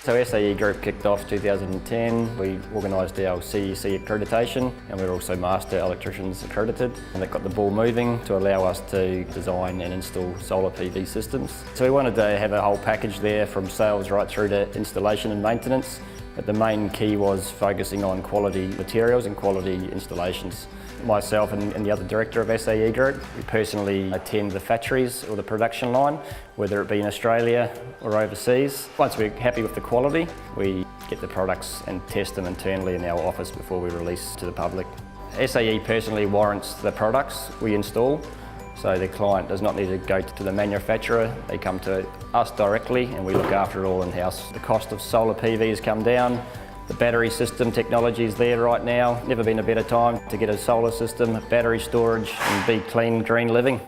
So SAE Group kicked off 2010. We organised our CEC accreditation and we're also Master Electricians accredited, and that got the ball moving to allow us to design and install solar PV systems. So we wanted to have a whole package there from sales right through to installation and maintenance. But the main key was focusing on quality materials and quality installations. Myself and the other director of SAE Group, we personally attend the factories or the production line, whether it be in Australia or overseas. Once we're happy with the quality, we get the products and test them internally in our office before we release to the public. SAE personally warrants the products we install, so the client does not need to go to the manufacturer. They come to us directly and we look after it all in-house. The cost of solar PV has come down. The battery system technology is there right now. Never been a better time to get a solar system, battery storage and be clean, green living.